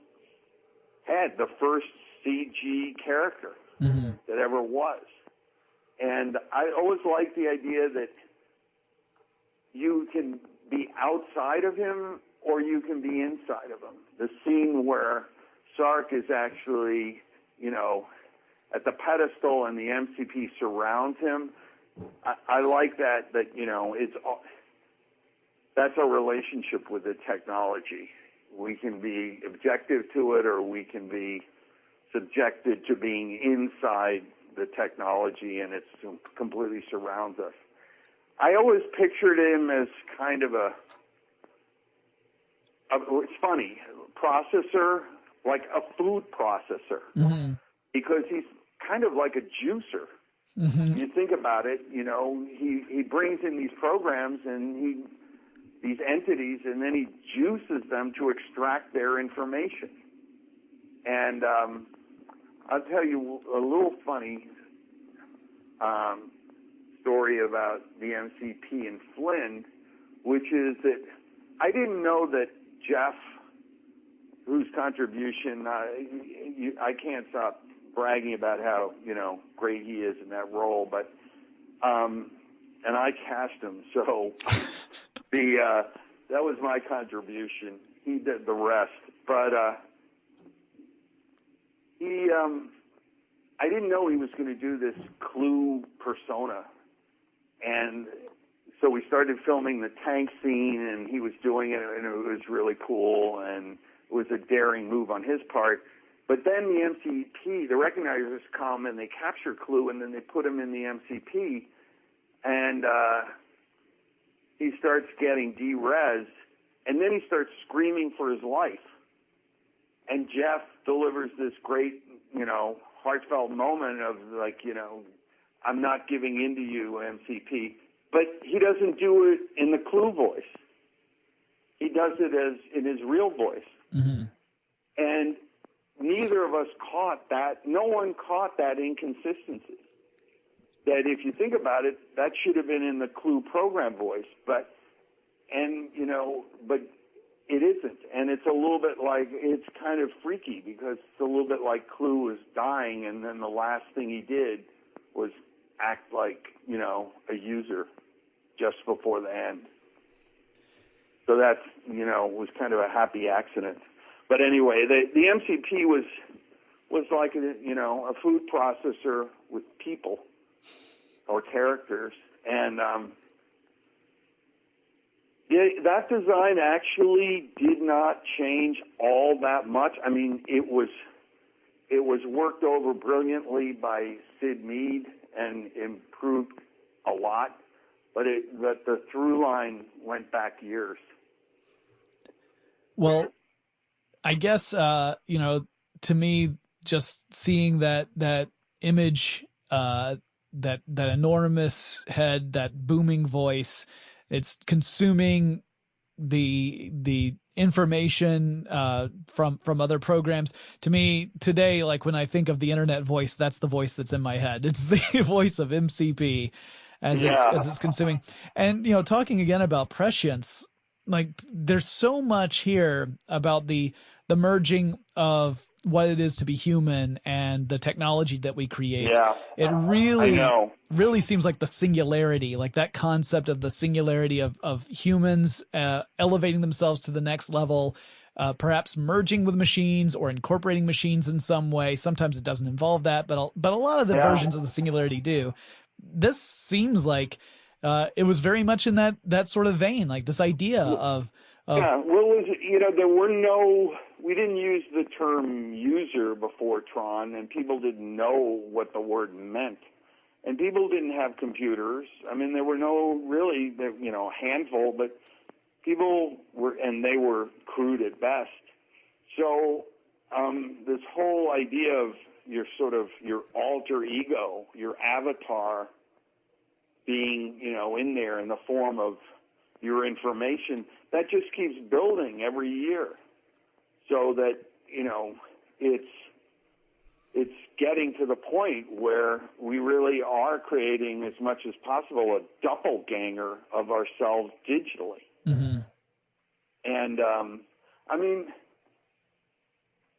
[SPEAKER 3] head, the first CG character that ever was. And I always liked the idea that you can be outside of him or you can be inside of him. The scene where Sark is actually, at the pedestal and the MCP surrounds him, I like that, that's our relationship with the technology. We can be objective to it, or we can be subjected to being inside the technology, and it completely surrounds us. I always pictured him as kind of it's funny, processor, like a food processor, because he's kind of like a juicer. You think about it, he brings in these programs and these entities, and then he juices them to extract their information. And I'll tell you a little funny story about the MCP in Flynn, which is that I didn't know that Jeff, whose contribution, I can't stop bragging about how, great he is in that role, but, and I cast him, so that was my contribution. He did the rest, but I didn't know he was going to do this Clue persona, and so we started filming the tank scene, and he was doing it, and it was really cool, and it was a daring move on his part. But then the MCP, the recognizers come and they capture Clue, and then they put him in the MCP, and he starts getting de-res, and then he starts screaming for his life. And Jeff delivers this great, heartfelt moment of I'm not giving in to you, MCP. But he doesn't do it in the Clue voice. He does it in his real voice. And neither of us caught that. No one caught that inconsistency. That if you think about it, that should have been in the Clue program voice, but it isn't. And it's a little bit like, it's kind of freaky because it's a little bit like Clue was dying, and then the last thing he did was act like, a user just before the end. So that's, was kind of a happy accident. But anyway, the MCP was like, a food processor with people or characters. And that design actually did not change all that much. I mean, it was worked over brilliantly by Sid Mead and improved a lot, but the through line went back years.
[SPEAKER 1] Well, I guess, to me, just seeing that image, that enormous head, that booming voice, it's consuming the information from other programs. To me today, like when I think of the internet voice, that's the voice that's in my head. It's the voice of MCP as it's consuming. And talking again about prescience, like there's so much here about the merging of what it is to be human and the technology that we create.
[SPEAKER 3] Yeah.
[SPEAKER 1] It really seems like the singularity, like that concept of the singularity of humans elevating themselves to the next level, perhaps merging with machines or incorporating machines in some way. Sometimes it doesn't involve that, but a lot of the versions of the singularity do. This seems like it was very much in that sort of vein, like this idea of
[SPEAKER 3] we didn't use the term user before Tron, and people didn't know what the word meant. And people didn't have computers. I mean, there were a handful, but people they were crude at best. So this whole idea of your alter ego, your avatar being, in there in the form of your information, that just keeps building every year. So that, it's getting to the point where we really are creating as much as possible a doppelganger of ourselves digitally.
[SPEAKER 1] Mm-hmm.
[SPEAKER 3] And,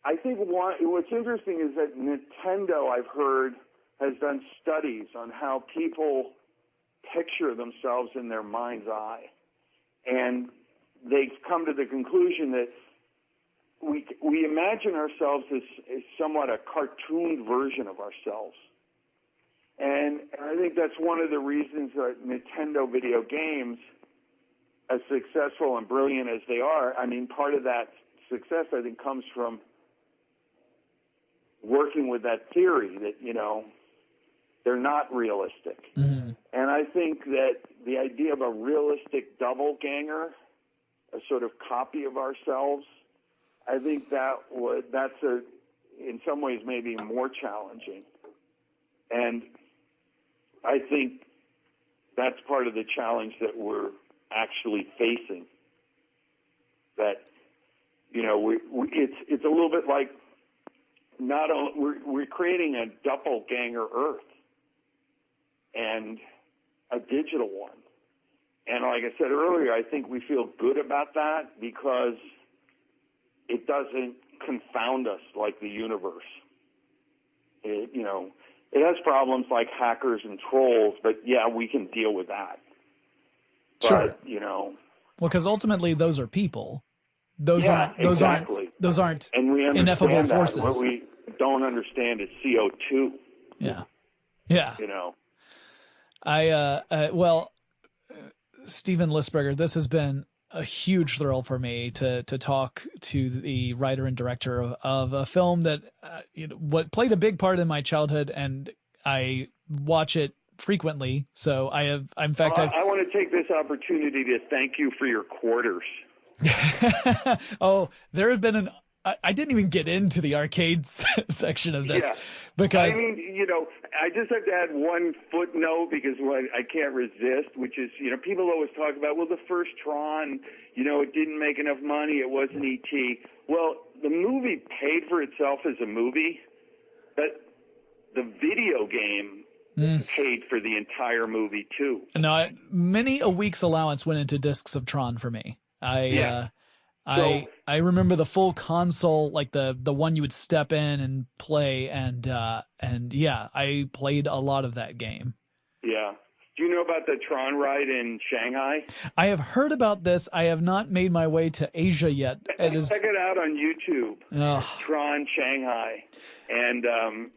[SPEAKER 3] I think what's interesting is that Nintendo, I've heard, has done studies on how people picture themselves in their mind's eye. And they've come to the conclusion that we imagine ourselves as somewhat a cartoon version of ourselves. And I think that's one of the reasons that Nintendo video games, as successful and brilliant as they are, part of that success, I think, comes from working with that theory that, they're not realistic.
[SPEAKER 1] Mm-hmm.
[SPEAKER 3] And I think that the idea of a realistic doppelganger, a sort of copy of ourselves, I think that's in some ways maybe more challenging. And I think that's part of the challenge that we're actually facing. That, it's a little bit like we're creating a doppelganger Earth and a digital one. And like I said earlier, I think we feel good about that because it doesn't confound us like the universe. It has problems like hackers and trolls, but yeah, we can deal with that.
[SPEAKER 1] Sure.
[SPEAKER 3] But,
[SPEAKER 1] well, because ultimately those are people. Those aren't
[SPEAKER 3] and we
[SPEAKER 1] ineffable forces.
[SPEAKER 3] What we don't understand is CO2.
[SPEAKER 1] Yeah. Steven Lisberger, this has been a huge thrill for me to talk to the writer and director of a film that what played a big part in my childhood, and I watch it frequently. So I want
[SPEAKER 3] to take this opportunity to thank you for your quarters.
[SPEAKER 1] Oh, there have been I didn't even get into the arcade section of this because
[SPEAKER 3] I just have to add one footnote because I can't resist, which is, people always talk about, well, the first Tron, it didn't make enough money. It wasn't E.T. Well, the movie paid for itself as a movie, but the video game paid for the entire movie too.
[SPEAKER 1] No, many a week's allowance went into discs of Tron for me. I remember the full console, like the one you would step in and play, and I played a lot of that game.
[SPEAKER 3] Yeah. Do you know about the Tron ride in Shanghai?
[SPEAKER 1] I have heard about this. I have not made my way to Asia yet.
[SPEAKER 3] Check it out on YouTube. Tron Shanghai. And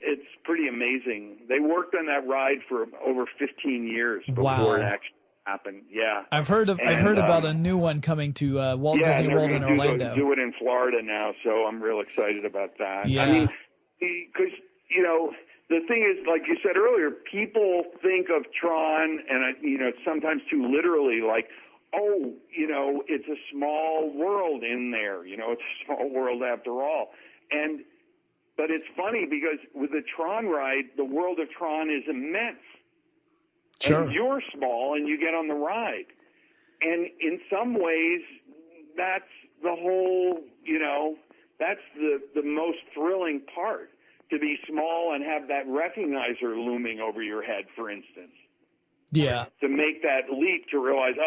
[SPEAKER 3] it's pretty amazing. They worked on that ride for over 15 years before it actually happened. Yeah.
[SPEAKER 1] I've heard about a new one coming to Walt Disney World in Orlando.
[SPEAKER 3] Do it in Florida now, so I'm real excited about that.
[SPEAKER 1] Yeah.
[SPEAKER 3] Because, the thing is, like you said earlier, people think of Tron, and sometimes too literally, like, oh, it's a small world in there. It's a small world after all. But it's funny because with the Tron ride, the world of Tron is immense.
[SPEAKER 1] Sure.
[SPEAKER 3] And you're small and you get on the ride. And in some ways, that's the whole, that's the most thrilling part, to be small and have that recognizer looming over your head, for instance.
[SPEAKER 1] Yeah.
[SPEAKER 3] To make that leap to realize,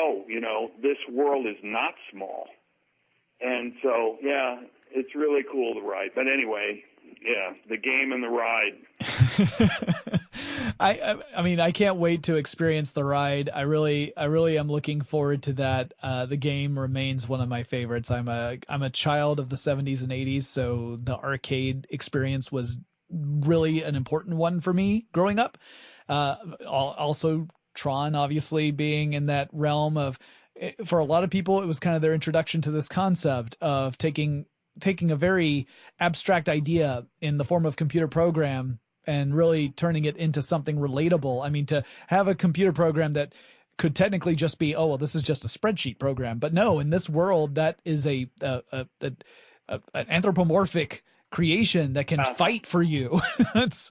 [SPEAKER 3] this world is not small. And so, yeah, it's really cool to ride. But anyway, yeah, the game and the ride.
[SPEAKER 1] I mean, I can't wait to experience the ride. I really am looking forward to that. The game remains one of my favorites. I'm a child of the 70s and 80s, so the arcade experience was really an important one for me growing up. Also, Tron, obviously, being in that realm of, for a lot of people, it was kind of their introduction to this concept of taking a very abstract idea in the form of computer program and really turning it into something relatable. I mean, to have a computer program that could technically just be, this is just a spreadsheet program. But no, in this world, that is an anthropomorphic creation that can fight for you. It's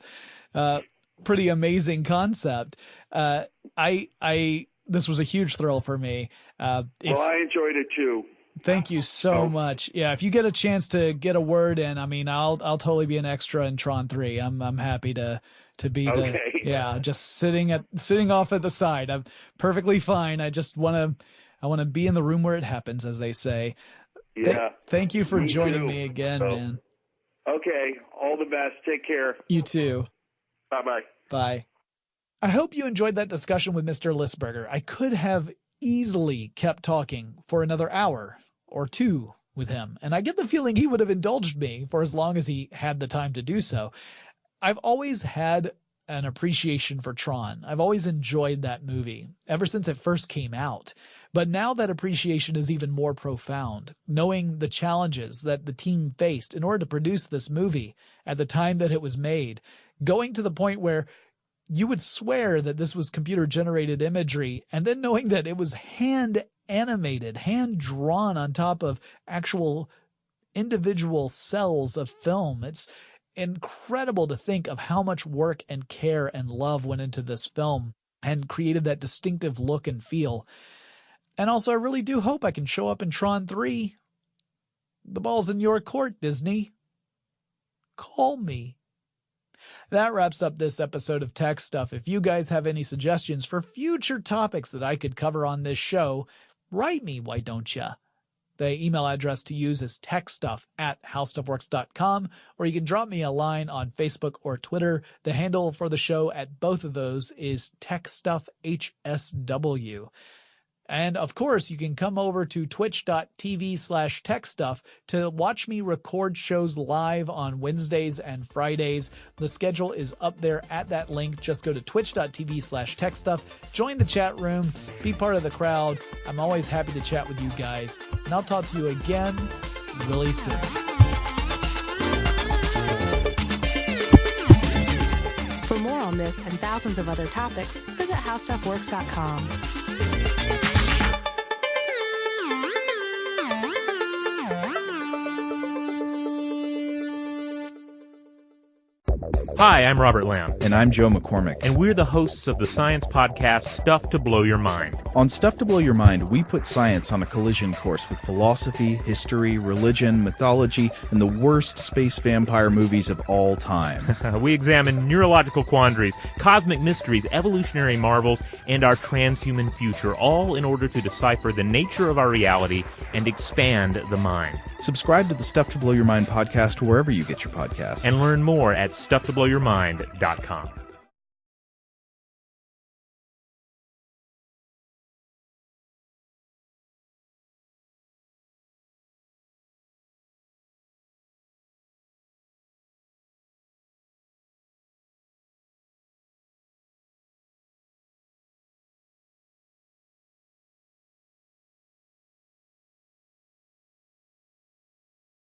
[SPEAKER 1] pretty amazing concept. This was a huge thrill for me.
[SPEAKER 3] I enjoyed it too.
[SPEAKER 1] Thank you so much. Yeah, if you get a chance to get a word in, I mean, I'll totally be an extra in Tron 3. I'm happy to be just sitting off at the side. I'm perfectly fine. I just want to be in the room where it happens, as they say.
[SPEAKER 3] Yeah.
[SPEAKER 1] Thank you for joining me again, man.
[SPEAKER 3] Okay. All the best. Take care.
[SPEAKER 1] You too.
[SPEAKER 3] Bye-bye.
[SPEAKER 1] Bye. I hope you enjoyed that discussion with Mr. Listberger. I could have easily kept talking for another hour or two with him, and I get the feeling he would have indulged me for as long as he had the time to do so. I've always had an appreciation for Tron. I've always enjoyed that movie ever since it first came out. But now that appreciation is even more profound, knowing the challenges that the team faced in order to produce this movie at the time that it was made, going to the point where you would swear that this was computer-generated imagery, and then knowing that it was hand-animated, hand-drawn on top of actual individual cells of film. It's incredible to think of how much work and care and love went into this film and created that distinctive look and feel. And also, I really do hope I can show up in Tron 3. The ball's in your court, Disney. Call me. That wraps up this episode of Tech Stuff. If you guys have any suggestions for future topics that I could cover on this show, write me, why don't you? The email address to use is techstuff@howstuffworks.com, or you can drop me a line on Facebook or Twitter. The handle for the show at both of those is TechStuffHSW. And of course, you can come over to twitch.tv/techstuff to watch me record shows live on Wednesdays and Fridays. The schedule is up there at that link. Just go to twitch.tv/techstuff, join the chat room, be part of the crowd. I'm always happy to chat with you guys. And I'll talk to you again really soon.
[SPEAKER 2] For more on this and thousands of other topics, visit howstuffworks.com.
[SPEAKER 7] Hi, I'm Robert Lamb.
[SPEAKER 8] And I'm Joe McCormick.
[SPEAKER 7] And we're the hosts of the science podcast Stuff to Blow Your Mind.
[SPEAKER 8] On Stuff to Blow Your Mind, we put science on a collision course with philosophy, history, religion, mythology, and the worst space vampire movies of all time.
[SPEAKER 7] We examine neurological quandaries, cosmic mysteries, evolutionary marvels, and our transhuman future, all in order to decipher the nature of our reality and expand the mind.
[SPEAKER 8] Subscribe to the Stuff to Blow Your Mind podcast wherever you get your podcasts.
[SPEAKER 7] And learn more at stufftoblowyourmind.com.